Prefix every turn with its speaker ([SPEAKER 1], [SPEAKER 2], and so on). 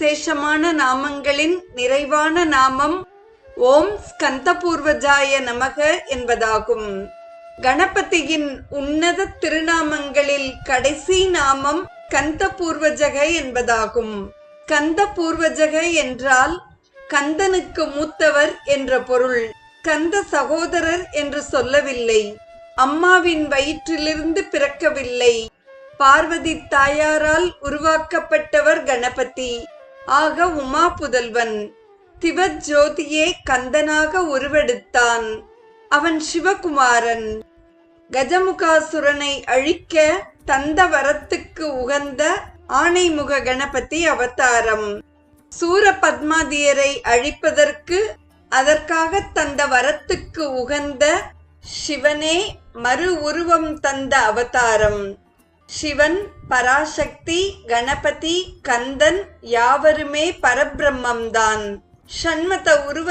[SPEAKER 1] விசேஷமான நாமங்களின் நிறைவான நாமம் ஓம் ஸ்கந்தபூர்வஜாய நமக என்பதாகும். கணபதியின் உன்னத திருநாமங்களில் கடைசி நாமம் ஸ்கந்தபூர்வஜக என்பதாகும். ஸ்கந்தபூர்வஜக என்றால் கந்தனுக்கு மூத்தவர் என்ற பொருள். ஸ்கந்த சகோதரர் என்று சொல்லவில்லை. அம்மாவின் வயிற்றிலிருந்து பிறக்கவில்லை. பார்வதி தாயாரால் உருவாக்கப்பட்டவர் கணபதி. ஆக உமா புதல்வன். சிவஜோதியே கந்தனாக உருவெடுத்தான். அவன் சிவகுமாரன். கஜமுகாசுரனை அழிக்க தந்த வரத்துக்கு உகந்த ஆணைமுக கணபதி அவதாரம். சூர பத்மாதியரை அழிப்பதற்கு அதற்காக தந்த வரத்துக்கு உகந்த சிவனே மறு உருவம் தந்த அவதாரம். சிவன், பராசக்தி, கணபதி, கந்தன் யாவருமே பரபிரம்மம்தான். ஷண்மத உருவ